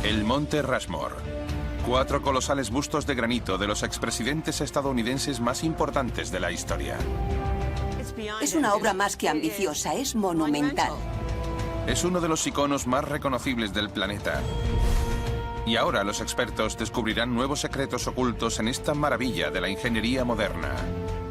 El Monte Rushmore. 4 colosales bustos de granito de los expresidentes estadounidenses más importantes de la historia. Es una obra más que ambiciosa, es monumental. Es uno de los iconos más reconocibles del planeta. Y ahora los expertos descubrirán nuevos secretos ocultos en esta maravilla de la ingeniería moderna.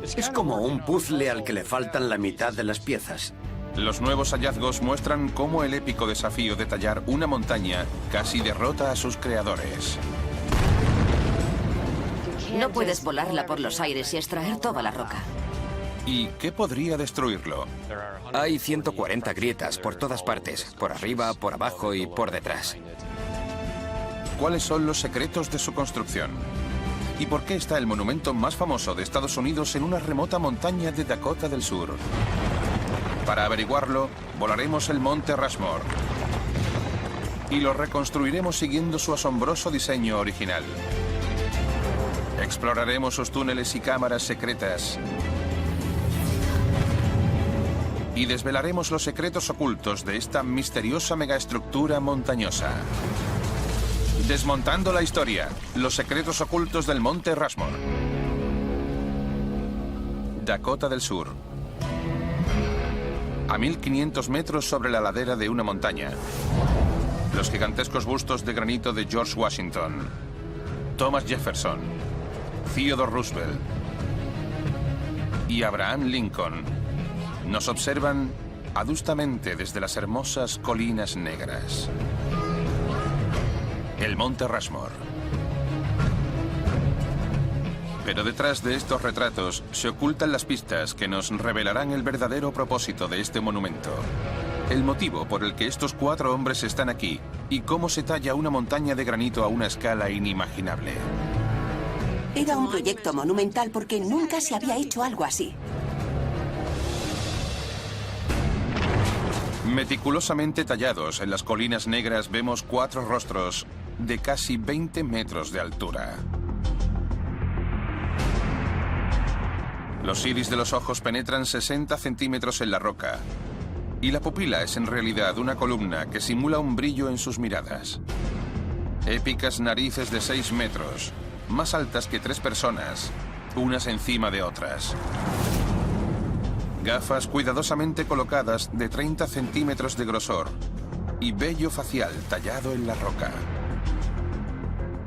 Es como un puzzle al que le faltan la mitad de las piezas. Los nuevos hallazgos muestran cómo el épico desafío de tallar una montaña casi derrota a sus creadores. No puedes volarla por los aires y extraer toda la roca. ¿Y qué podría destruirlo? Hay 140 grietas por todas partes, por arriba, por abajo y por detrás. ¿Cuáles son los secretos de su construcción? ¿Y por qué está el monumento más famoso de Estados Unidos en una remota montaña de Dakota del Sur? Para averiguarlo, volaremos el Monte Rushmore y lo reconstruiremos siguiendo su asombroso diseño original. Exploraremos sus túneles y cámaras secretas y desvelaremos los secretos ocultos de esta misteriosa megaestructura montañosa. Desmontando la historia, los secretos ocultos del Monte Rushmore. Dakota del Sur. A 1500 metros sobre la ladera de una montaña. Los gigantescos bustos de granito de George Washington, Thomas Jefferson, Theodore Roosevelt y Abraham Lincoln nos observan adustamente desde las hermosas colinas negras. El Monte Rushmore. Pero detrás de estos retratos se ocultan las pistas que nos revelarán el verdadero propósito de este monumento. El motivo por el que estos 4 hombres están aquí y cómo se talla una montaña de granito a una escala inimaginable. Era un proyecto monumental porque nunca se había hecho algo así. Meticulosamente tallados en las colinas negras vemos 4 rostros de casi 20 metros de altura. Los iris de los ojos penetran 60 centímetros en la roca y la pupila es en realidad una columna que simula un brillo en sus miradas. Épicas narices de 6 metros, más altas que 3 personas, unas encima de otras. Gafas cuidadosamente colocadas de 30 centímetros de grosor y vello facial tallado en la roca.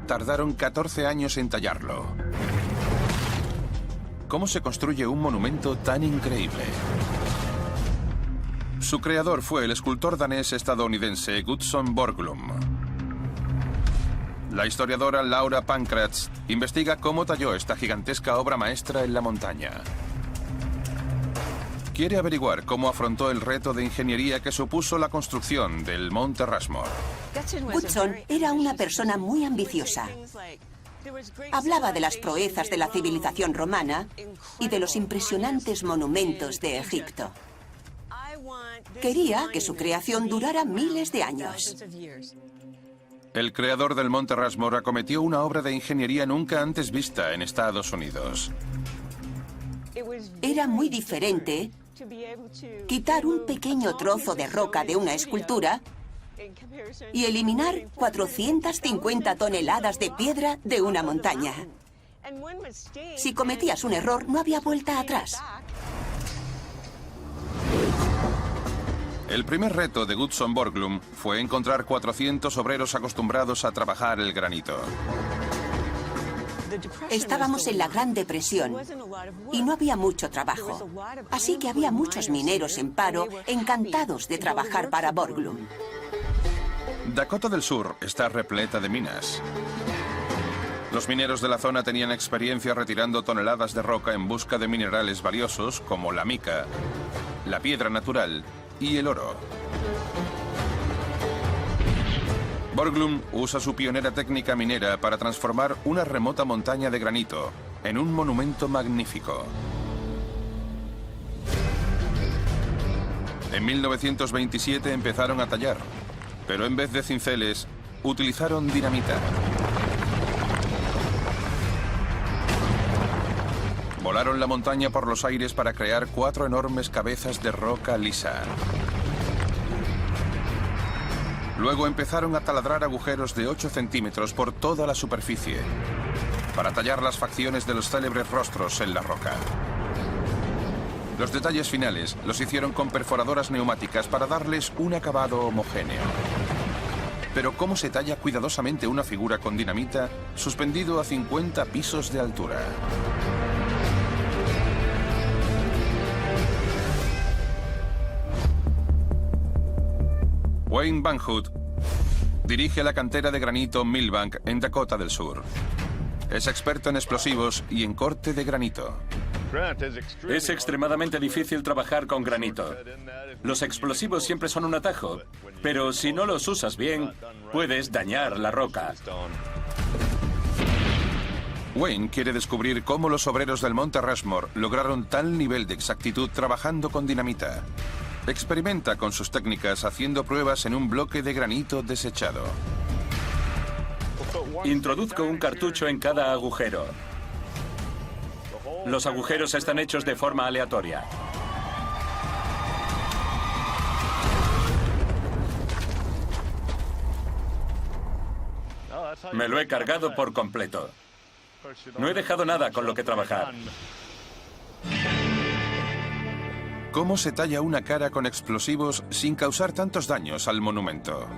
Tardaron 14 años en tallarlo. ¿Cómo se construye un monumento tan increíble? Su creador fue el escultor danés-estadounidense Gutzon Borglum. La historiadora Laura Pankratz investiga cómo talló esta gigantesca obra maestra en la montaña. Quiere averiguar cómo afrontó el reto de ingeniería que supuso la construcción del Monte Rushmore. Gutzon era una persona muy ambiciosa. Hablaba de las proezas de la civilización romana y de los impresionantes monumentos de Egipto. Quería que su creación durara miles de años. El creador del Monte Rushmore acometió una obra de ingeniería nunca antes vista en Estados Unidos. Era muy diferente quitar un pequeño trozo de roca de una escultura y eliminar 450 toneladas de piedra de una montaña. Si cometías un error, no había vuelta atrás. El primer reto de Gutzon Borglum fue encontrar 400 obreros acostumbrados a trabajar el granito. Estábamos en la Gran Depresión y no había mucho trabajo. Así que había muchos mineros en paro, encantados de trabajar para Borglum. Dakota del Sur está repleta de minas. Los mineros de la zona tenían experiencia retirando toneladas de roca en busca de minerales valiosos como la mica, la piedra natural y el oro. Borglum usa su pionera técnica minera para transformar una remota montaña de granito en un monumento magnífico. En 1927 empezaron a tallar, pero en vez de cinceles, utilizaron dinamita. Volaron la montaña por los aires para crear 4 enormes cabezas de roca lisa. Luego empezaron a taladrar agujeros de 8 centímetros por toda la superficie para tallar las facciones de los célebres rostros en la roca. Los detalles finales los hicieron con perforadoras neumáticas para darles un acabado homogéneo. Pero ¿cómo se talla cuidadosamente una figura con dinamita suspendido a 50 pisos de altura? Wayne Van Hood dirige la cantera de granito Millbank en Dakota del Sur. Es experto en explosivos y en corte de granito. Es extremadamente difícil trabajar con granito. Los explosivos siempre son un atajo, pero si no los usas bien, puedes dañar la roca. Wayne quiere descubrir cómo los obreros del Monte Rushmore lograron tal nivel de exactitud trabajando con dinamita. Experimenta con sus técnicas haciendo pruebas en un bloque de granito desechado. Introduzco un cartucho en cada agujero. Los agujeros están hechos de forma aleatoria. Me lo he cargado por completo. No he dejado nada con lo que trabajar. ¿Cómo se talla una cara con explosivos sin causar tantos daños al monumento?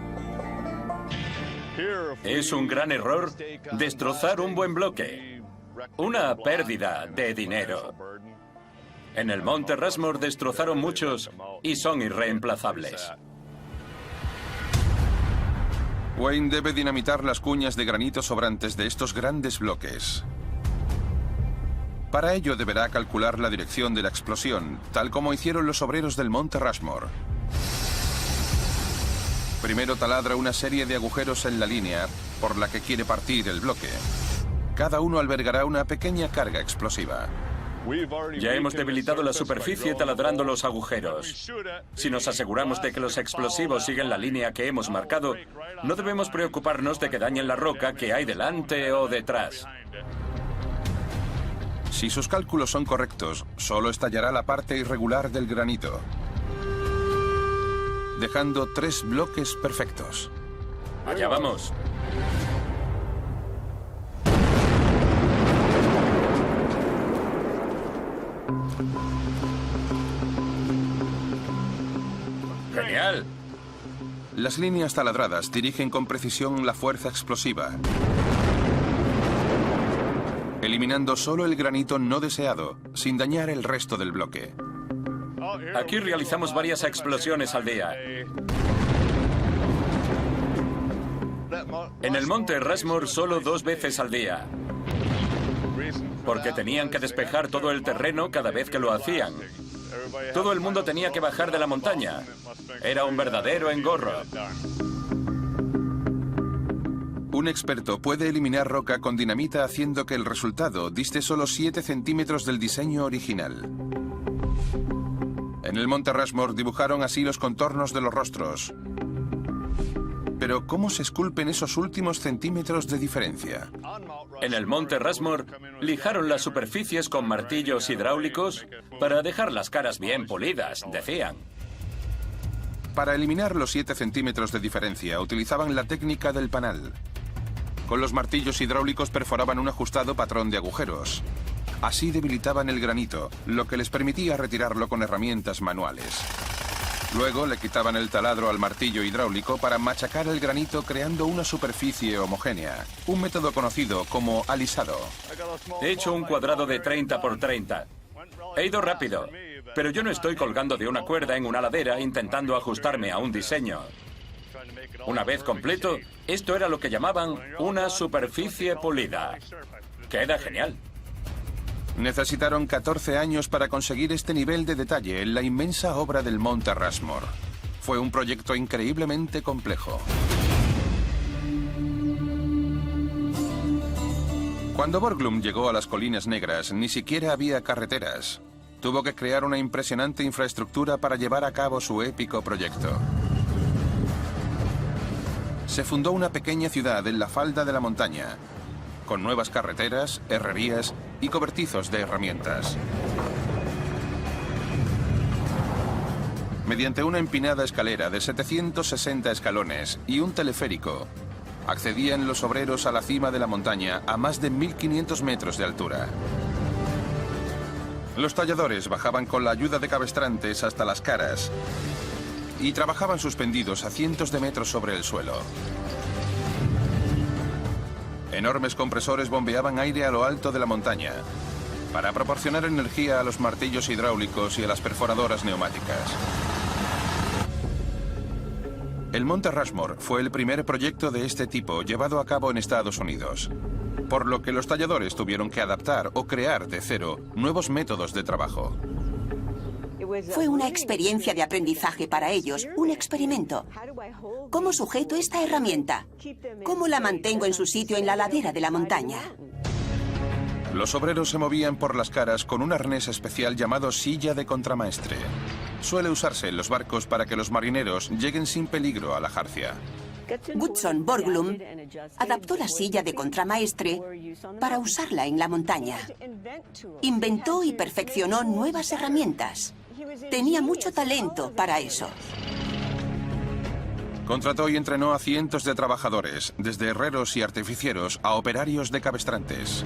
Es un gran error destrozar un buen bloque. Una pérdida de dinero. En el Monte Rushmore destrozaron muchos y son irreemplazables. Wayne debe dinamitar las cuñas de granito sobrantes de estos grandes bloques. Para ello deberá calcular la dirección de la explosión, tal como hicieron los obreros del Monte Rushmore. Primero taladra una serie de agujeros en la línea por la que quiere partir el bloque. Cada uno albergará una pequeña carga explosiva. Ya hemos debilitado la superficie taladrando los agujeros. Si nos aseguramos de que los explosivos siguen la línea que hemos marcado, no debemos preocuparnos de que dañen la roca que hay delante o detrás. Si sus cálculos son correctos, solo estallará la parte irregular del granito, dejando 3 bloques perfectos. Allá vamos. ¡Genial! Las líneas taladradas dirigen con precisión la fuerza explosiva, eliminando solo el granito no deseado, sin dañar el resto del bloque. Aquí realizamos varias explosiones al día. En el Monte Rushmore solo 2 veces al día. Porque tenían que despejar todo el terreno cada vez que lo hacían. Todo el mundo tenía que bajar de la montaña. Era un verdadero engorro. Un experto puede eliminar roca con dinamita haciendo que el resultado diste solo 7 centímetros del diseño original. En el Monte Rushmore dibujaron así los contornos de los rostros. Pero ¿cómo se esculpen esos últimos centímetros de diferencia? En el Monte Rushmore lijaron las superficies con martillos hidráulicos para dejar las caras bien pulidas, decían. Para eliminar los 7 centímetros de diferencia utilizaban la técnica del panal. Con los martillos hidráulicos perforaban un ajustado patrón de agujeros. Así debilitaban el granito, lo que les permitía retirarlo con herramientas manuales. Luego le quitaban el taladro al martillo hidráulico para machacar el granito creando una superficie homogénea, un método conocido como alisado. He hecho un cuadrado de 30 por 30. He ido rápido, pero yo no estoy colgando de una cuerda en una ladera intentando ajustarme a un diseño. Una vez completo, esto era lo que llamaban una superficie pulida. Queda genial. Necesitaron 14 años para conseguir este nivel de detalle en la inmensa obra del Monte Rushmore. Fue un proyecto increíblemente complejo. Cuando Borglum llegó a las Colinas Negras, ni siquiera había carreteras. Tuvo que crear una impresionante infraestructura para llevar a cabo su épico proyecto. Se fundó una pequeña ciudad en la falda de la montaña, con nuevas carreteras, herrerías y cobertizos de herramientas. mediante una empinada escalera de 760 escalones y un teleférico, accedían los obreros a la cima de la montaña a más de 1500 metros de altura. Los talladores bajaban con la ayuda de cabestrantes hasta las caras y trabajaban suspendidos a cientos de metros sobre el suelo. Enormes compresores bombeaban aire a lo alto de la montaña para proporcionar energía a los martillos hidráulicos y a las perforadoras neumáticas. El Monte Rushmore fue el primer proyecto de este tipo llevado a cabo en Estados Unidos, por lo que los talladores tuvieron que adaptar o crear de cero nuevos métodos de trabajo. Fue una experiencia de aprendizaje para ellos, un experimento. ¿Cómo sujeto esta herramienta? ¿Cómo la mantengo en su sitio en la ladera de la montaña? Los obreros se movían por las caras con un arnés especial llamado silla de contramaestre. Suele usarse en los barcos para que los marineros lleguen sin peligro a la jarcia. Gutzon Borglum adaptó la silla de contramaestre para usarla en la montaña. Inventó y perfeccionó nuevas herramientas. Tenía mucho talento para eso. Contrató y entrenó a cientos de trabajadores, desde herreros y artificieros a operarios de cabestrantes.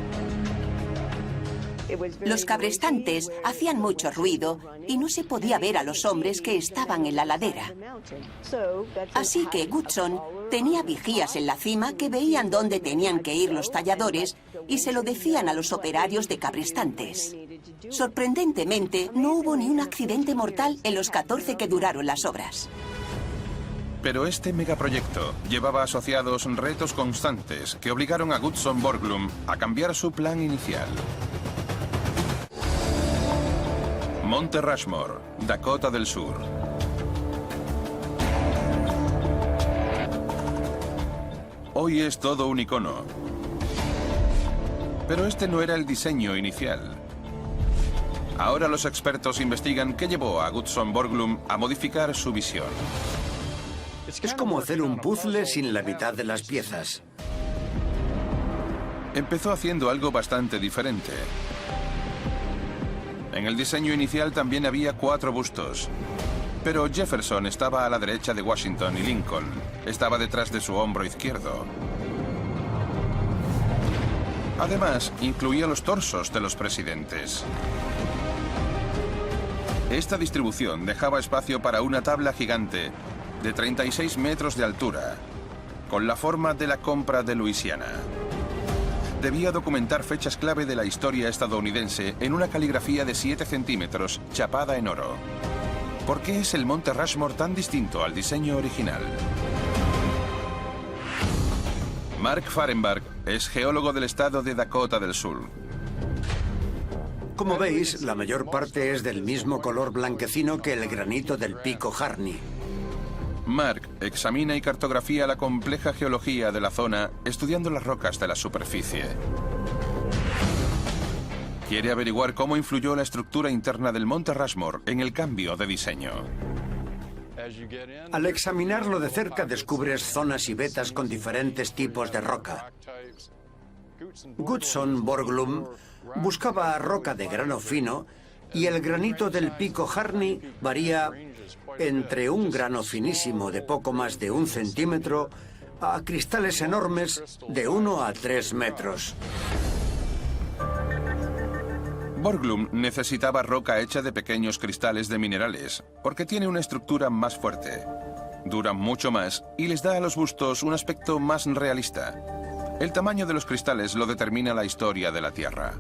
Los cabrestantes hacían mucho ruido y no se podía ver a los hombres que estaban en la ladera. Así que Gutzon tenía vigías en la cima que veían dónde tenían que ir los talladores y se lo decían a los operarios de cabrestantes. Sorprendentemente, no hubo ni un accidente mortal en los 14 que duraron las obras. Pero este megaproyecto llevaba asociados retos constantes que obligaron a Gutzon Borglum a cambiar su plan inicial. Monte Rushmore, Dakota del Sur. Hoy es todo un icono. Pero este no era el diseño inicial. Ahora los expertos investigan qué llevó a Gutzon Borglum a modificar su visión. Es como hacer un puzzle sin la mitad de las piezas. Empezó haciendo algo bastante diferente. En el diseño inicial también había 4 bustos. Pero Jefferson estaba a la derecha de Washington y Lincoln estaba detrás de su hombro izquierdo. Además, incluía los torsos de los presidentes. Esta distribución dejaba espacio para una tabla gigante de 36 metros de altura, con la forma de la compra de Luisiana. Debía documentar fechas clave de la historia estadounidense en una caligrafía de 7 centímetros chapada en oro. ¿Por qué es el Monte Rushmore tan distinto al diseño original? Mark Fahrenbach es geólogo del estado de Dakota del Sur. Como veis, la mayor parte es del mismo color blanquecino que el granito del pico Harney. Mark examina y cartografía la compleja geología de la zona estudiando las rocas de la superficie. Quiere averiguar cómo influyó la estructura interna del Monte Rushmore en el cambio de diseño. Al examinarlo de cerca descubres zonas y vetas con diferentes tipos de roca. Gutzon Borglum buscaba roca de grano fino y el granito del pico Harney varía entre un grano finísimo de poco más de 1 centímetro a cristales enormes de 1 a 3 metros. Borglum necesitaba roca hecha de pequeños cristales de minerales, porque tiene una estructura más fuerte. Duran mucho más y les da a los bustos un aspecto más realista. El tamaño de los cristales lo determina la historia de la Tierra.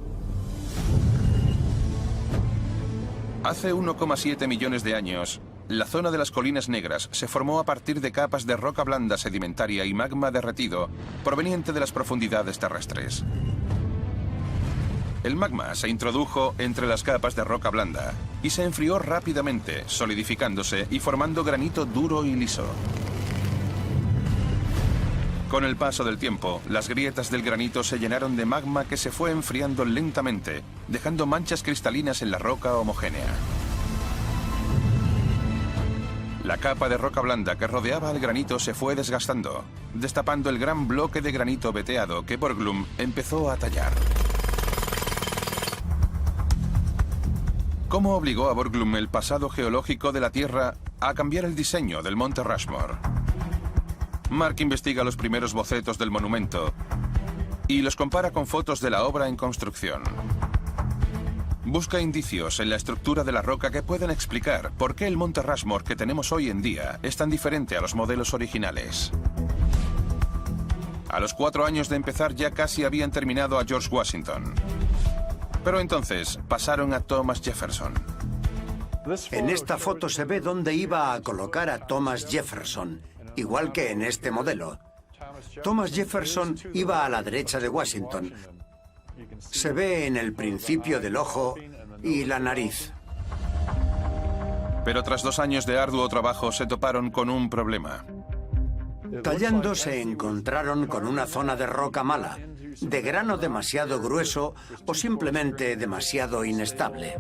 Hace 1,7 millones de años, la zona de las Colinas Negras se formó a partir de capas de roca blanda sedimentaria y magma derretido proveniente de las profundidades terrestres. El magma se introdujo entre las capas de roca blanda y se enfrió rápidamente, solidificándose y formando granito duro y liso. Con el paso del tiempo, las grietas del granito se llenaron de magma que se fue enfriando lentamente, dejando manchas cristalinas en la roca homogénea. La capa de roca blanda que rodeaba al granito se fue desgastando, destapando el gran bloque de granito veteado que Borglum empezó a tallar. ¿Cómo obligó a Borglum el pasado geológico de la Tierra a cambiar el diseño del Monte Rushmore. Mark investiga los primeros bocetos del monumento y los compara con fotos de la obra en construcción. Busca indicios en la estructura de la roca que puedan explicar por qué el Monte Rushmore que tenemos hoy en día es tan diferente a los modelos originales. A los 4 años de empezar ya casi habían terminado a George Washington. Pero entonces pasaron a Thomas Jefferson. En esta foto se ve dónde iba a colocar a Thomas Jefferson, igual que en este modelo. Thomas Jefferson iba a la derecha de Washington. Se ve en el principio del ojo y la nariz. Pero tras 2 años de arduo trabajo se toparon con un problema. Tallando se encontraron con una zona de roca mala, de grano demasiado grueso o simplemente demasiado inestable.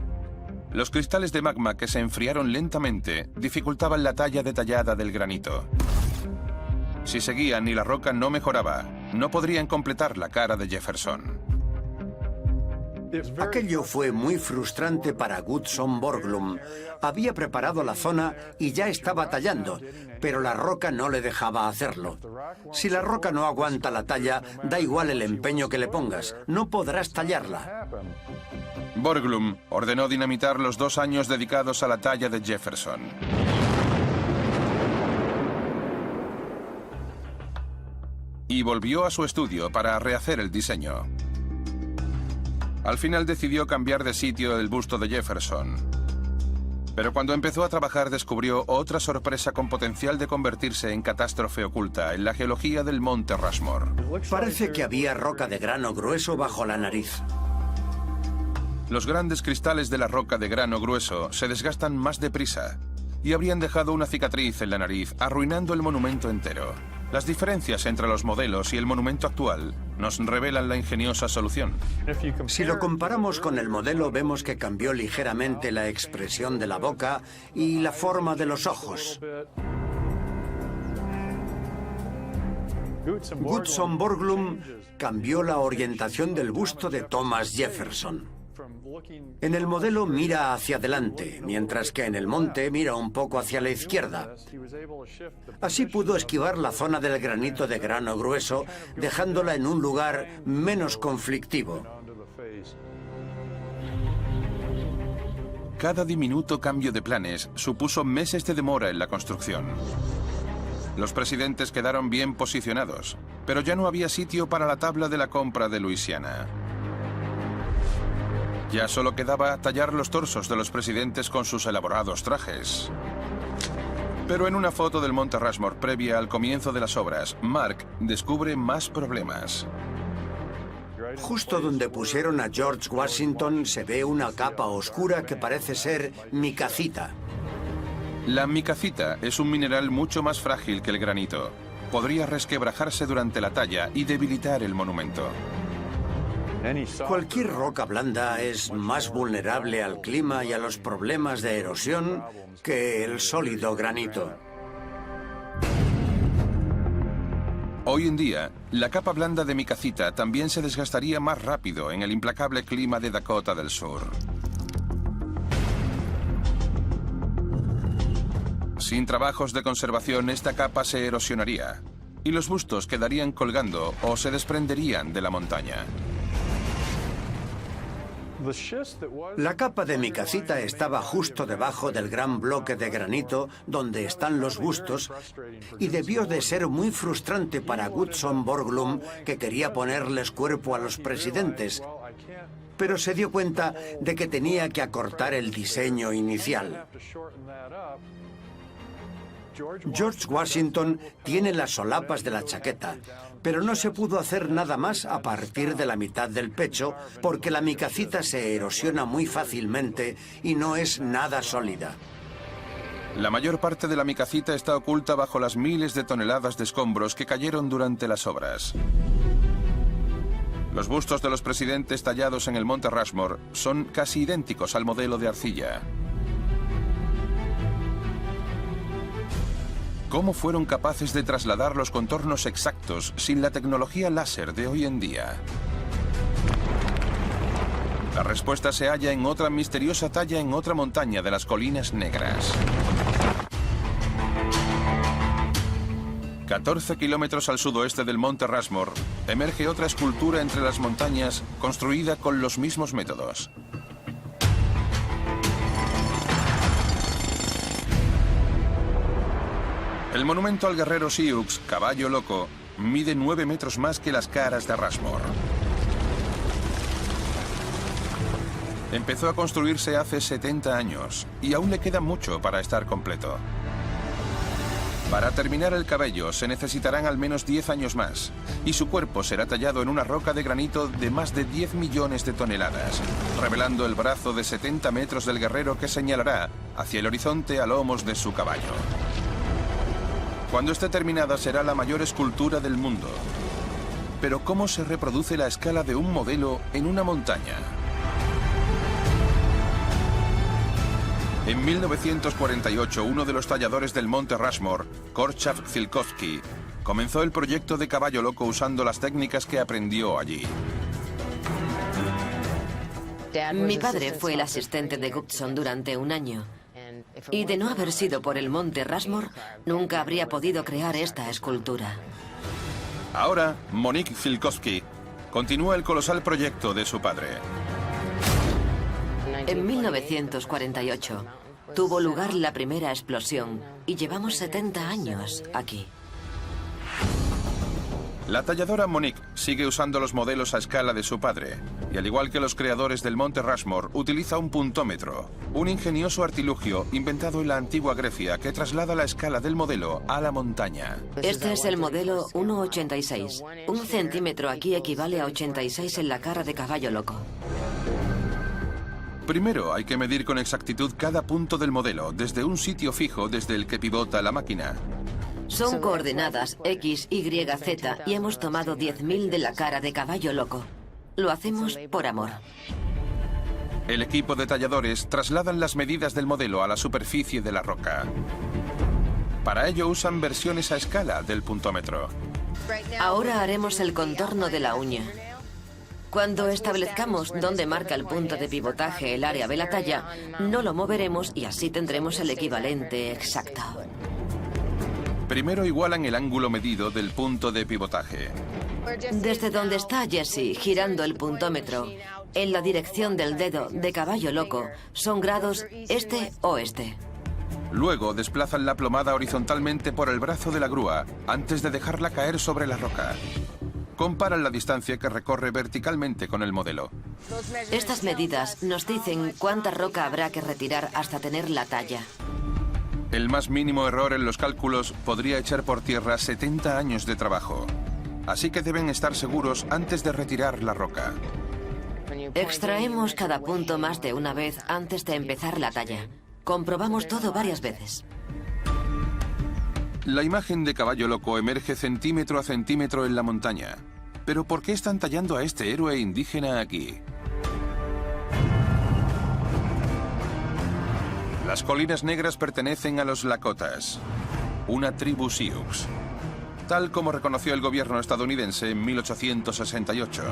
Los cristales de magma que se enfriaron lentamente dificultaban la talla detallada del granito. Si seguían y la roca no mejoraba, no podrían completar la cara de Jefferson. Aquello fue muy frustrante para Goodson Borglum. Había preparado la zona y ya estaba tallando, pero la roca no le dejaba hacerlo. Si la roca no aguanta la talla, da igual el empeño que le pongas, no podrás tallarla. Borglum ordenó dinamitar los 2 años dedicados a la talla de Jefferson. Y volvió a su estudio para rehacer el diseño. Al final decidió cambiar de sitio el busto de Jefferson. Pero cuando empezó a trabajar descubrió otra sorpresa con potencial de convertirse en catástrofe oculta en la geología del Monte Rushmore. Parece que había roca de grano grueso bajo la nariz. Los grandes cristales de la roca de grano grueso se desgastan más deprisa y habrían dejado una cicatriz en la nariz, arruinando el monumento entero. Las diferencias entre los modelos y el monumento actual nos revelan la ingeniosa solución. Si lo comparamos con el modelo, vemos que cambió ligeramente la expresión de la boca y la forma de los ojos. Goodson Borglum cambió la orientación del busto de Thomas Jefferson. En el modelo mira hacia adelante, mientras que en el monte mira un poco hacia la izquierda. Así pudo esquivar la zona del granito de grano grueso, dejándola en un lugar menos conflictivo. Cada diminuto cambio de planes supuso meses de demora en la construcción. Los presidentes quedaron bien posicionados, pero ya no había sitio para la tabla de la compra de Luisiana. Ya solo quedaba tallar los torsos de los presidentes con sus elaborados trajes. Pero en una foto del Monte Rushmore previa al comienzo de las obras, Mark descubre más problemas. Justo donde pusieron a George Washington se ve una capa oscura que parece ser micacita. La micacita es un mineral mucho más frágil que el granito. Podría resquebrajarse durante la talla y debilitar el monumento. Cualquier roca blanda es más vulnerable al clima y a los problemas de erosión que el sólido granito. Hoy en día, la capa blanda de micacita también se desgastaría más rápido en el implacable clima de Dakota del Sur. Sin trabajos de conservación, esta capa se erosionaría y los bustos quedarían colgando o se desprenderían de la montaña. La capa de micacita estaba justo debajo del gran bloque de granito donde están los bustos y debió de ser muy frustrante para Goodson Borglum, que quería ponerles cuerpo a los presidentes, pero se dio cuenta de que tenía que acortar el diseño inicial. George Washington tiene las solapas de la chaqueta, pero no se pudo hacer nada más a partir de la mitad del pecho porque la micacita se erosiona muy fácilmente y no es nada sólida. La mayor parte de la micacita está oculta bajo las miles de toneladas de escombros que cayeron durante las obras. Los bustos de los presidentes tallados en el Monte Rushmore son casi idénticos al modelo de arcilla. ¿Cómo fueron capaces de trasladar los contornos exactos sin la tecnología láser de hoy en día? La respuesta se halla en otra misteriosa talla en otra montaña de las Colinas Negras. 14 kilómetros al sudoeste del monte Rushmore, emerge otra escultura entre las montañas construida con los mismos métodos. El monumento al guerrero Sioux, Caballo Loco, mide 9 metros más que las caras de Rushmore. Empezó a construirse hace 70 años y aún le queda mucho para estar completo. Para terminar el cabello se necesitarán al menos 10 años más y su cuerpo será tallado en una roca de granito de más de 10 millones de toneladas, revelando el brazo de 70 metros del guerrero que señalará hacia el horizonte a lomos de su caballo. Cuando esté terminada será la mayor escultura del mundo. Pero ¿cómo se reproduce la escala de un modelo en una montaña? En 1948, uno de los talladores del monte Rushmore, Korczak Zielkowski, comenzó el proyecto de Caballo Loco usando las técnicas que aprendió allí. Mi padre fue el asistente de Gustson durante un año. Y de no haber sido por el monte Rushmore, nunca habría podido crear esta escultura. Ahora, Monique Zielkowski continúa el colosal proyecto de su padre. En 1948 tuvo lugar la primera explosión y llevamos 70 años aquí. La talladora Monique sigue usando los modelos a escala de su padre y, al igual que los creadores del monte Rushmore, utiliza un puntómetro, un ingenioso artilugio inventado en la antigua Grecia que traslada la escala del modelo a la montaña. Este es el modelo 1,86. Un centímetro aquí equivale a 86 en la cara de Caballo Loco. Primero hay que medir con exactitud cada punto del modelo desde un sitio fijo desde el que pivota la máquina. Son coordenadas X, Y, Z y hemos tomado 10.000 de la cara de Caballo Loco. Lo hacemos por amor. El equipo de talladores trasladan las medidas del modelo a la superficie de la roca. Para ello usan versiones a escala del puntómetro. Ahora haremos el contorno de la uña. Cuando establezcamos dónde marca el punto de pivotaje el área de la talla, no lo moveremos y así tendremos el equivalente exacto. Primero igualan el ángulo medido del punto de pivotaje. Desde donde está Jessie girando el puntómetro, en la dirección del dedo de Caballo Loco, son grados este-oeste. Luego desplazan la plomada horizontalmente por el brazo de la grúa antes de dejarla caer sobre la roca. Comparan la distancia que recorre verticalmente con el modelo. Estas medidas nos dicen cuánta roca habrá que retirar hasta tener la talla. El más mínimo error en los cálculos podría echar por tierra 70 años de trabajo. Así que deben estar seguros antes de retirar la roca. Extraemos cada punto más de una vez antes de empezar la talla. Comprobamos todo varias veces. La imagen de Caballo Loco emerge centímetro a centímetro en la montaña. ¿Pero por qué están tallando a este héroe indígena aquí? Las colinas negras pertenecen a los Lakotas, una tribu Sioux, tal como reconoció el gobierno estadounidense en 1868.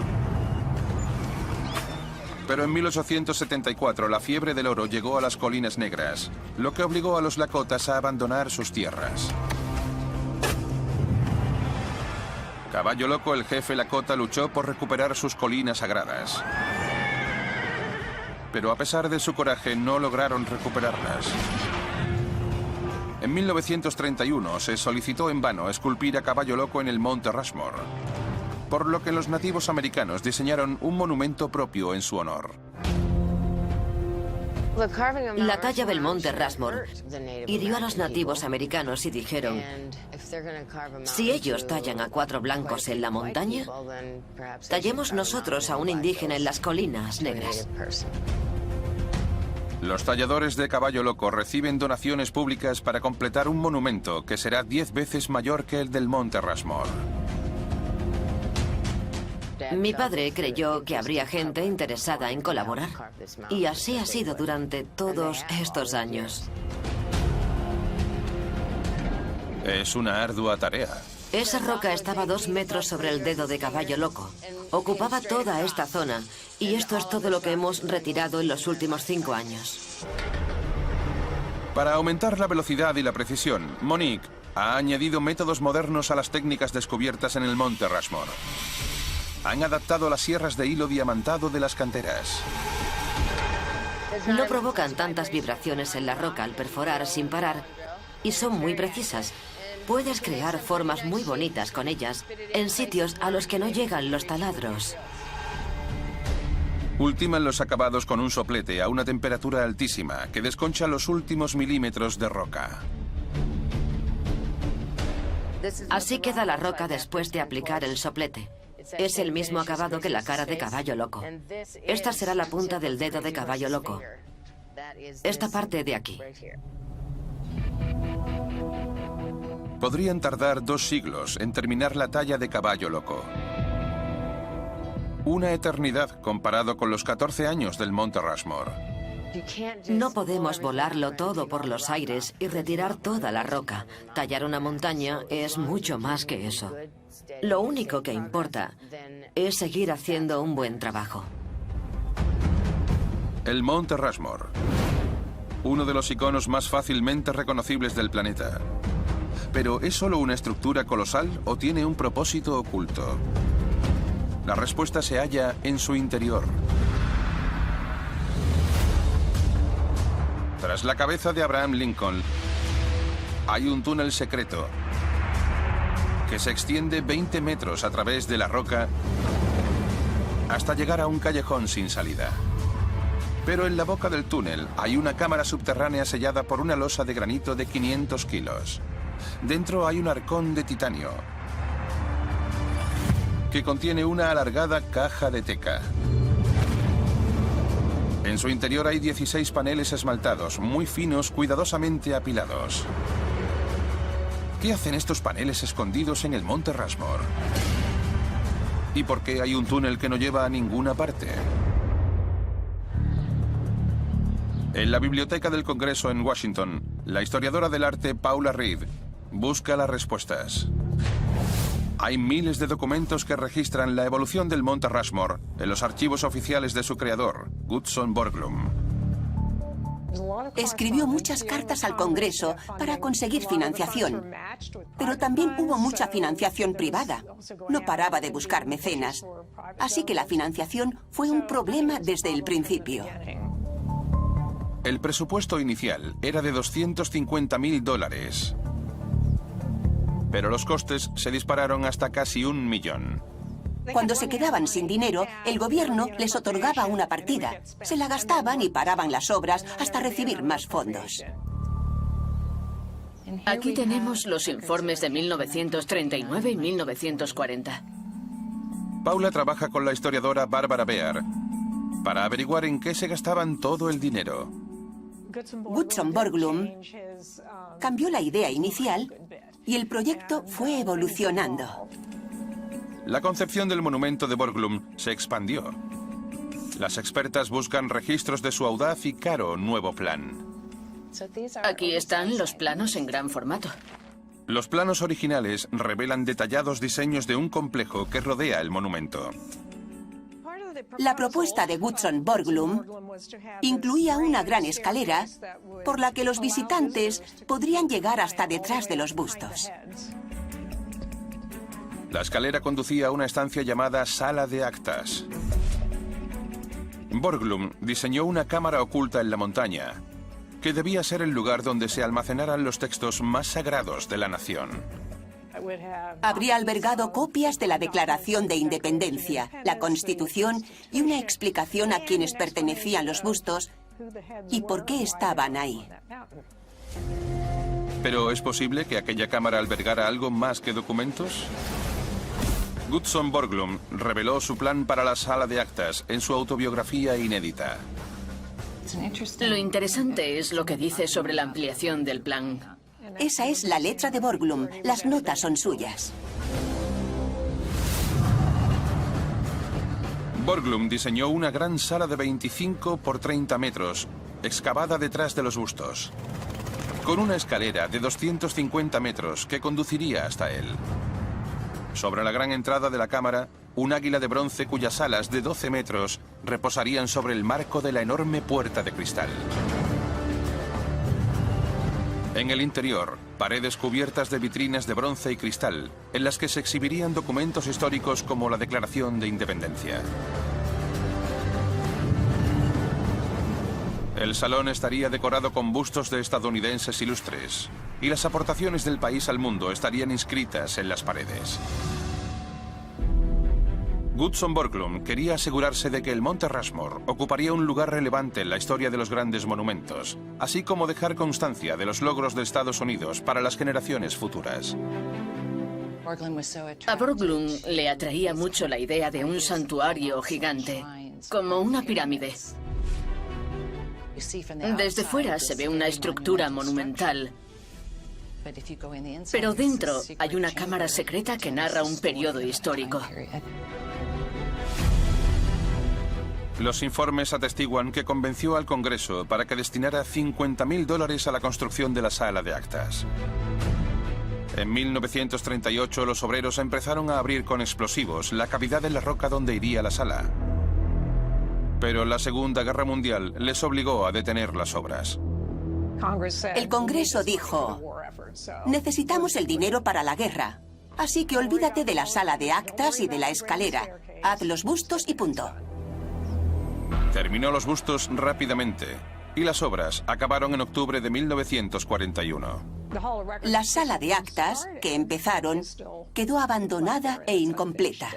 Pero en 1874 la fiebre del oro llegó a las colinas negras, lo que obligó a los Lakotas a abandonar sus tierras. Caballo Loco, el jefe Lakota, luchó por recuperar sus colinas sagradas. Pero a pesar de su coraje, no lograron recuperarlas. En 1931 se solicitó en vano esculpir a Caballo Loco en el monte Rushmore, por lo que los nativos americanos diseñaron un monumento propio en su honor. La talla del monte Rushmore hirió a los nativos americanos y dijeron: si ellos tallan a 4 blancos en la montaña, tallemos nosotros a un indígena en las colinas negras. Los talladores de Caballo Loco reciben donaciones públicas para completar un monumento que será 10 veces mayor que el del monte Rushmore. Mi padre creyó que habría gente interesada en colaborar, y así ha sido durante todos estos años. Es una ardua tarea. Esa roca estaba 2 metros sobre el dedo de Caballo Loco. Ocupaba toda esta zona, y esto es todo lo que hemos retirado en los últimos 5 años. Para aumentar la velocidad y la precisión, Monique ha añadido métodos modernos a las técnicas descubiertas en el Monte Rushmore. Han adaptado las sierras de hilo diamantado de las canteras. No provocan tantas vibraciones en la roca al perforar sin parar y son muy precisas. Puedes crear formas muy bonitas con ellas en sitios a los que no llegan los taladros. Ultiman los acabados con un soplete a una temperatura altísima que desconcha los últimos milímetros de roca. Así queda la roca después de aplicar el soplete. Es el mismo acabado que la cara de caballo loco. Esta será la punta del dedo de caballo loco. Esta parte de aquí. Podrían tardar 2 siglos en terminar la talla de caballo loco. Una eternidad comparado con los 14 años del Monte Rushmore. No podemos volarlo todo por los aires y retirar toda la roca. Tallar una montaña es mucho más que eso. Lo único que importa es seguir haciendo un buen trabajo. El Monte Rushmore. Uno de los iconos más fácilmente reconocibles del planeta. ¿Pero es solo una estructura colosal o tiene un propósito oculto? La respuesta se halla en su interior. Tras la cabeza de Abraham Lincoln, hay un túnel secreto que se extiende 20 metros a través de la roca hasta llegar a un callejón sin salida. Pero en la boca del túnel hay una cámara subterránea sellada por una losa de granito de 500 kilos. Dentro hay un arcón de titanio que contiene una alargada caja de teca. En su interior hay 16 paneles esmaltados, muy finos, cuidadosamente apilados. ¿Qué hacen estos paneles escondidos en el Monte Rushmore? ¿Y por qué hay un túnel que no lleva a ninguna parte? En la Biblioteca del Congreso en Washington, la historiadora del arte Paula Reed busca las respuestas. Hay miles de documentos que registran la evolución del Monte Rushmore en los archivos oficiales de su creador, Gutzon Borglum. Escribió muchas cartas al Congreso para conseguir financiación, pero también hubo mucha financiación privada. No paraba de buscar mecenas, así que la financiación fue un problema desde el principio. El presupuesto inicial era de $250.000. Pero los costes se dispararon hasta casi 1 millón. Cuando se quedaban sin dinero, el gobierno les otorgaba una partida. Se la gastaban y paraban las obras hasta recibir más fondos. Aquí tenemos los informes de 1939 y 1940. Paula trabaja con la historiadora Barbara Bear para averiguar en qué se gastaban todo el dinero. Gutzon Borglum cambió la idea inicial y el proyecto fue evolucionando. La concepción del monumento de Borglum se expandió. Las expertas buscan registros de su audaz y caro nuevo plan. Aquí están los planos en gran formato. Los planos originales revelan detallados diseños de un complejo que rodea el monumento. La propuesta de Gutzon Borglum incluía una gran escalera por la que los visitantes podrían llegar hasta detrás de los bustos. La escalera conducía a una estancia llamada Sala de Actas. Borglum diseñó una cámara oculta en la montaña, que debía ser el lugar donde se almacenaran los textos más sagrados de la nación. Habría albergado copias de la Declaración de Independencia, la Constitución y una explicación a quienes pertenecían los bustos y por qué estaban ahí. ¿Pero es posible que aquella cámara albergara algo más que documentos? Gutzon Borglum reveló su plan para la Sala de Actas en su autobiografía inédita. Lo interesante es lo que dice sobre la ampliación del plan. Esa es la letra de Borglum. Las notas son suyas. Borglum diseñó una gran sala de 25 por 30 metros, excavada detrás de los bustos, con una escalera de 250 metros que conduciría hasta él. Sobre la gran entrada de la cámara, un águila de bronce cuyas alas de 12 metros reposarían sobre el marco de la enorme puerta de cristal. En el interior, paredes cubiertas de vitrinas de bronce y cristal, en las que se exhibirían documentos históricos como la Declaración de Independencia. El salón estaría decorado con bustos de estadounidenses ilustres, y las aportaciones del país al mundo estarían inscritas en las paredes. Goodson Borglum quería asegurarse de que el Monte Rushmore ocuparía un lugar relevante en la historia de los grandes monumentos, así como dejar constancia de los logros de Estados Unidos para las generaciones futuras. A Borglum le atraía mucho la idea de un santuario gigante, como una pirámide. Desde fuera se ve una estructura monumental, pero dentro hay una cámara secreta que narra un periodo histórico. Los informes atestiguan que convenció al Congreso para que destinara $50.000 a la construcción de la sala de actas. En 1938 los obreros empezaron a abrir con explosivos la cavidad en la roca donde iría la sala. Pero la Segunda Guerra Mundial les obligó a detener las obras. El Congreso dijo: necesitamos el dinero para la guerra, así que olvídate de la sala de actas y de la escalera. Haz los bustos y punto. Terminó los bustos rápidamente, y las obras acabaron en octubre de 1941. La sala de actas, que empezaron, quedó abandonada e incompleta.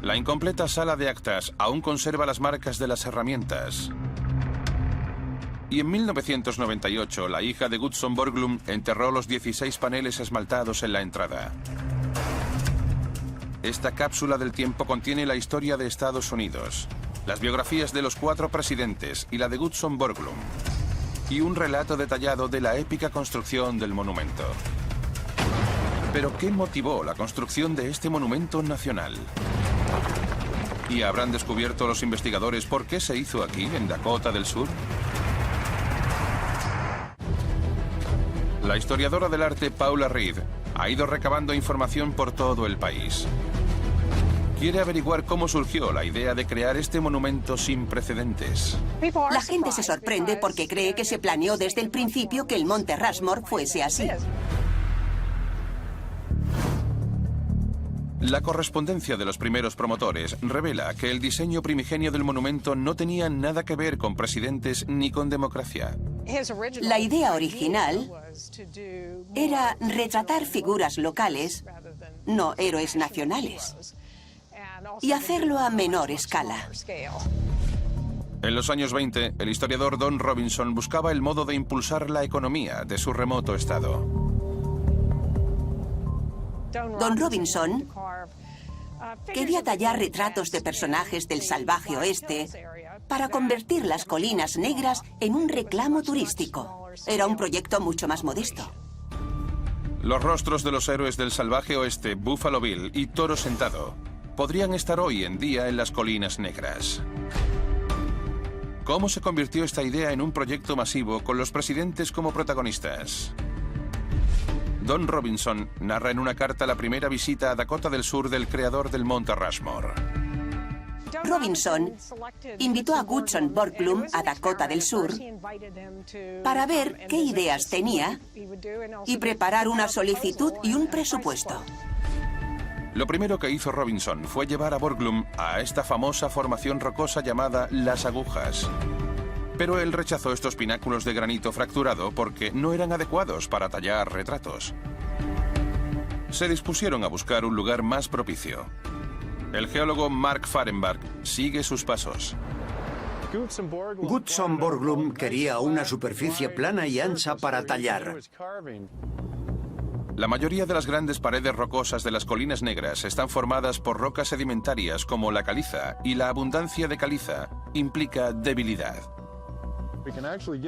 La incompleta sala de actas aún conserva las marcas de las herramientas. Y en 1998, la hija de Goodson Borglum enterró los 16 paneles esmaltados en la entrada. Esta cápsula del tiempo contiene la historia de Estados Unidos, las biografías de los 4 presidentes y la de Goodson Borglum, y un relato detallado de la épica construcción del monumento. ¿Pero qué motivó la construcción de este monumento nacional? ¿Y habrán descubierto los investigadores por qué se hizo aquí, en Dakota del Sur? La historiadora del arte Paula Reed ha ido recabando información por todo el país. Quiere averiguar cómo surgió la idea de crear este monumento sin precedentes. La gente se sorprende porque cree que se planeó desde el principio que el Monte Rushmore fuese así. La correspondencia de los primeros promotores revela que el diseño primigenio del monumento no tenía nada que ver con presidentes ni con democracia. La idea original era retratar figuras locales, no héroes nacionales, y hacerlo a menor escala. En los años 20, el historiador Don Robinson buscaba el modo de impulsar la economía de su remoto estado. Don Robinson quería tallar retratos de personajes del salvaje oeste para convertir las colinas negras en un reclamo turístico. Era un proyecto mucho más modesto. Los rostros de los héroes del salvaje oeste, Buffalo Bill y Toro Sentado, podrían estar hoy en día en las colinas negras. ¿Cómo se convirtió esta idea en un proyecto masivo con los presidentes como protagonistas? Don Robinson narra en una carta la primera visita a Dakota del Sur del creador del Monte Rushmore. Robinson invitó a Goodson Borglum a Dakota del Sur para ver qué ideas tenía y preparar una solicitud y un presupuesto. Lo primero que hizo Robinson fue llevar a Borglum a esta famosa formación rocosa llamada Las Agujas. Pero él rechazó estos pináculos de granito fracturado porque no eran adecuados para tallar retratos. Se dispusieron a buscar un lugar más propicio. El geólogo Mark Fahrenbach sigue sus pasos. Goodson Borglum quería una superficie plana y ancha para tallar. La mayoría de las grandes paredes rocosas de las colinas negras están formadas por rocas sedimentarias como la caliza, y la abundancia de caliza implica debilidad.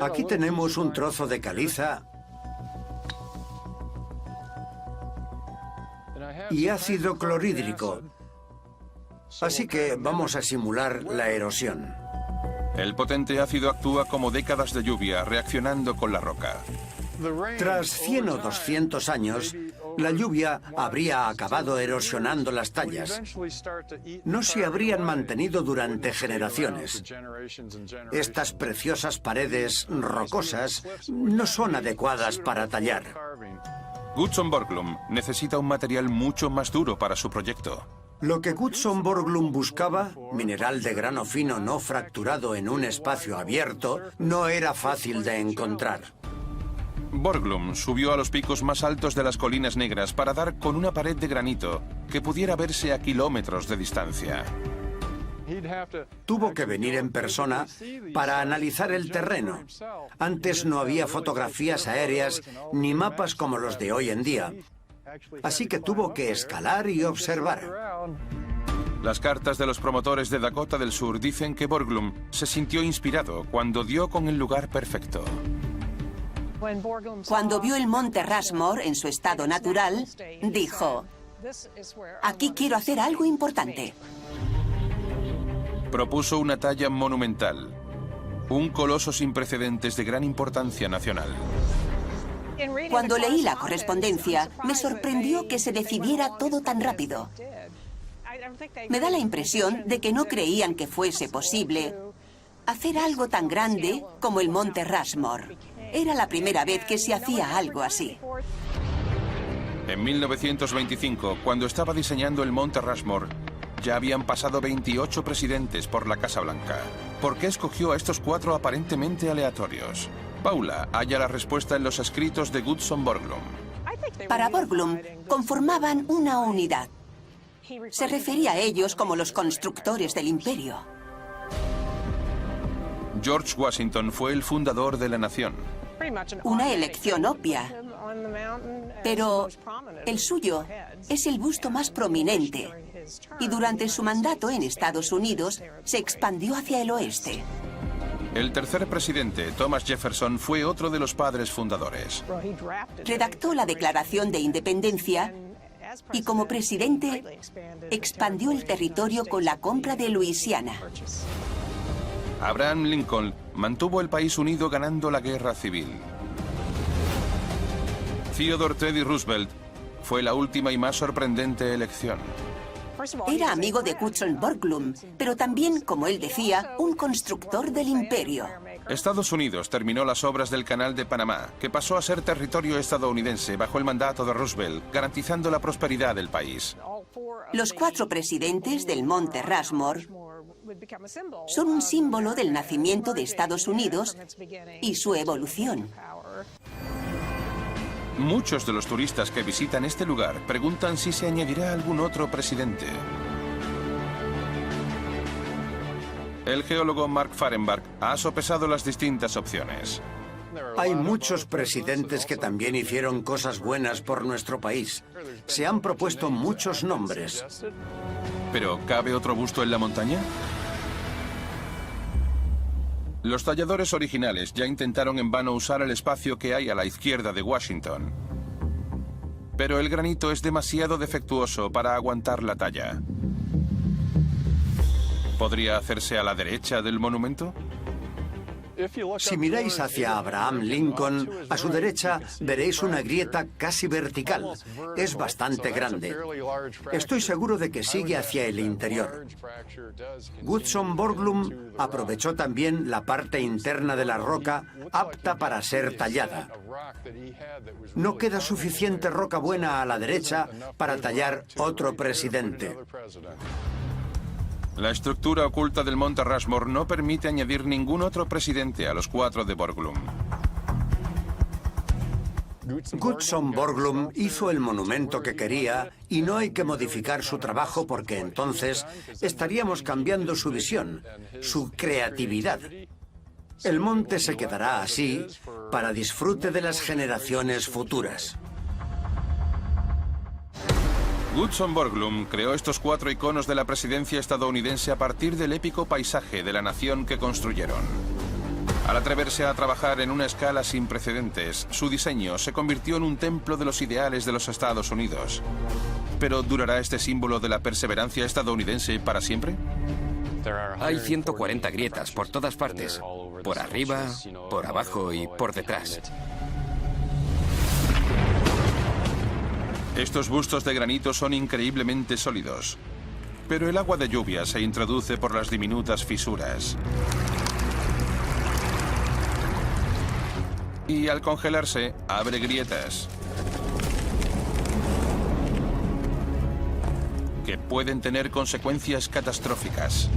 Aquí tenemos un trozo de caliza y ácido clorhídrico, así que vamos a simular la erosión. El potente ácido actúa como décadas de lluvia reaccionando con la roca. Tras 100 o 200 años, La lluvia habría acabado erosionando las tallas. No se habrían mantenido durante generaciones. Estas preciosas paredes rocosas no son adecuadas para tallar. Goodson Borglum necesita un material mucho más duro para su proyecto. Lo que Goodson Borglum buscaba, mineral de grano fino no fracturado en un espacio abierto, no era fácil de encontrar. Borglum subió a los picos más altos de las Colinas Negras para dar con una pared de granito que pudiera verse a kilómetros de distancia. Tuvo que venir en persona para analizar el terreno. Antes no había fotografías aéreas ni mapas como los de hoy en día. Así que tuvo que escalar y observar. Las cartas de los promotores de Dakota del Sur dicen que Borglum se sintió inspirado cuando dio con el lugar perfecto. Cuando vio el monte Rushmore en su estado natural, dijo: aquí quiero hacer algo importante. Propuso una talla monumental, un coloso sin precedentes de gran importancia nacional. Cuando leí la correspondencia, me sorprendió que se decidiera todo tan rápido. Me da la impresión de que no creían que fuese posible hacer algo tan grande como el monte Rushmore. Era la primera vez que se hacía algo así. En 1925, cuando estaba diseñando el monte Rushmore, ya habían pasado 28 presidentes por la Casa Blanca. ¿Por qué escogió a estos 4 aparentemente aleatorios? Paula halla la respuesta en los escritos de Goodson Borglum. Para Borglum, conformaban una unidad. Se refería a ellos como los constructores del imperio. George Washington fue el fundador de la nación. Una elección obvia. Pero el suyo es el busto más prominente. Y durante su mandato en Estados Unidos se expandió hacia el oeste. El tercer presidente, Thomas Jefferson, fue otro de los padres fundadores. Redactó la Declaración de Independencia y como presidente expandió el territorio con la compra de Luisiana. Abraham Lincoln mantuvo el país unido ganando la guerra civil. Theodore Teddy Roosevelt fue la última y más sorprendente elección. Era amigo de Goodson Borglum, pero también, como él decía, un constructor del imperio. Estados Unidos terminó las obras del Canal de Panamá, que pasó a ser territorio estadounidense bajo el mandato de Roosevelt, garantizando la prosperidad del país. Los 4 presidentes del monte Rushmore son un símbolo del nacimiento de Estados Unidos y su evolución. Muchos de los turistas que visitan este lugar preguntan si se añadirá algún otro presidente. El geólogo Mark Fahrenbach ha sopesado las distintas opciones. Hay muchos presidentes que también hicieron cosas buenas por nuestro país. Se han propuesto muchos nombres. ¿Pero cabe otro busto en la montaña? Los talladores originales ya intentaron en vano usar el espacio que hay a la izquierda de Washington. Pero el granito es demasiado defectuoso para aguantar la talla. ¿Podría hacerse a la derecha del monumento? Si miráis hacia Abraham Lincoln, a su derecha veréis una grieta casi vertical. Es bastante grande. Estoy seguro de que sigue hacia el interior. Goodson Borglum aprovechó también la parte interna de la roca apta para ser tallada. No queda suficiente roca buena a la derecha para tallar otro presidente. La estructura oculta del monte Rushmore no permite añadir ningún otro presidente a los 4 de Borglum. Goodson Borglum hizo el monumento que quería y no hay que modificar su trabajo porque entonces estaríamos cambiando su visión, su creatividad. El monte se quedará así para disfrute de las generaciones futuras. Goodson Borglum creó estos 4 iconos de la presidencia estadounidense a partir del épico paisaje de la nación que construyeron. Al atreverse a trabajar en una escala sin precedentes, su diseño se convirtió en un templo de los ideales de los Estados Unidos. ¿Pero durará este símbolo de la perseverancia estadounidense para siempre? Hay 140 grietas por todas partes, por arriba, por abajo y por detrás. Estos bustos de granito son increíblemente sólidos, pero el agua de lluvia se introduce por las diminutas fisuras. Y al congelarse, abre grietas que pueden tener consecuencias catastróficas.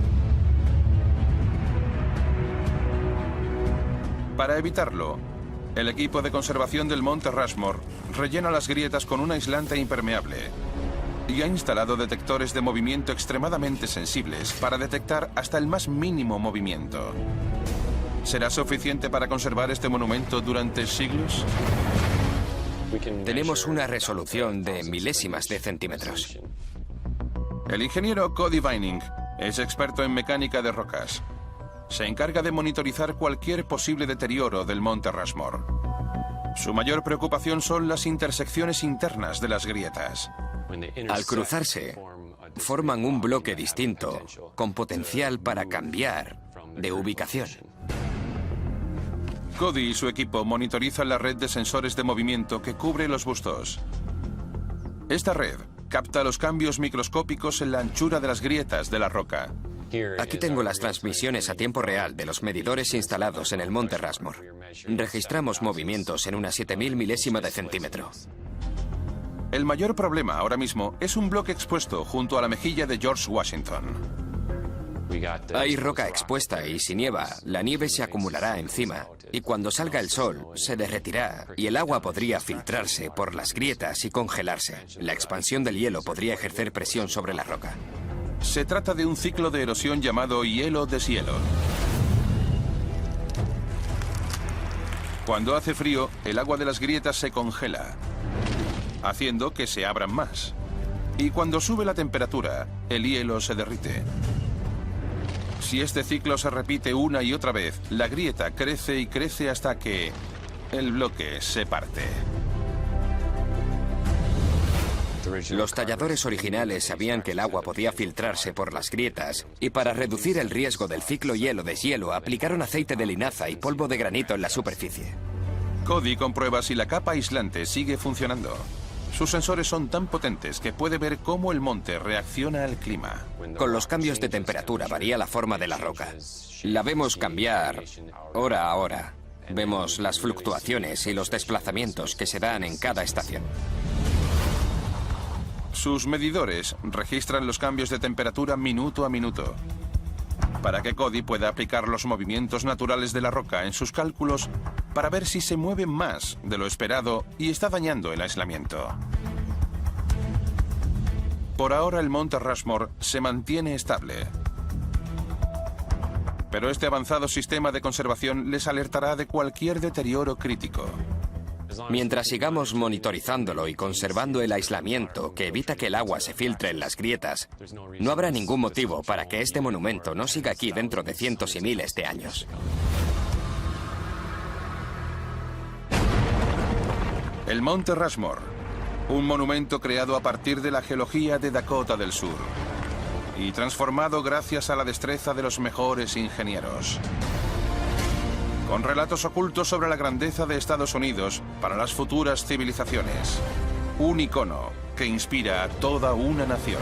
Para evitarlo, el equipo de conservación del Monte Rushmore rellena las grietas con un aislante impermeable y ha instalado detectores de movimiento extremadamente sensibles para detectar hasta el más mínimo movimiento. ¿Será suficiente para conservar este monumento durante siglos? Tenemos una resolución de milésimas de centímetros. El ingeniero Cody Vining es experto en mecánica de rocas. Se encarga de monitorizar cualquier posible deterioro del Monte Rushmore. Su mayor preocupación son las intersecciones internas de las grietas. Al cruzarse, forman un bloque distinto, con potencial para cambiar de ubicación. Cody y su equipo monitorizan la red de sensores de movimiento que cubre los bustos. Esta red capta los cambios microscópicos en la anchura de las grietas de la roca. Aquí tengo las transmisiones a tiempo real de los medidores instalados en el Monte Rushmore. Registramos movimientos en una 7000 milésima de centímetro. El mayor problema ahora mismo es un bloque expuesto junto a la mejilla de George Washington. Hay roca expuesta y si nieva, la nieve se acumulará encima y cuando salga el sol se derretirá y el agua podría filtrarse por las grietas y congelarse. La expansión del hielo podría ejercer presión sobre la roca. Se trata de un ciclo de erosión llamado hielo-deshielo. Cuando hace frío, el agua de las grietas se congela, haciendo que se abran más. Y cuando sube la temperatura, el hielo se derrite. Si este ciclo se repite una y otra vez, la grieta crece y crece hasta que el bloque se parte. Los talladores originales sabían que el agua podía filtrarse por las grietas y para reducir el riesgo del ciclo hielo-deshielo aplicaron aceite de linaza y polvo de granito en la superficie. Cody comprueba si la capa aislante sigue funcionando. Sus sensores son tan potentes que puede ver cómo el monte reacciona al clima. Con los cambios de temperatura varía la forma de la roca. La vemos cambiar hora a hora. Vemos las fluctuaciones y los desplazamientos que se dan en cada estación. Sus medidores registran los cambios de temperatura minuto a minuto, para que Cody pueda aplicar los movimientos naturales de la roca en sus cálculos para ver si se mueve más de lo esperado y está dañando el aislamiento. Por ahora el Monte Rushmore se mantiene estable, pero este avanzado sistema de conservación les alertará de cualquier deterioro crítico. Mientras sigamos monitorizándolo y conservando el aislamiento que evita que el agua se filtre en las grietas, no habrá ningún motivo para que este monumento no siga aquí dentro de cientos y miles de años. El Monte Rushmore, un monumento creado a partir de la geología de Dakota del Sur y transformado gracias a la destreza de los mejores ingenieros. Con relatos ocultos sobre la grandeza de Estados Unidos para las futuras civilizaciones. Un icono que inspira a toda una nación.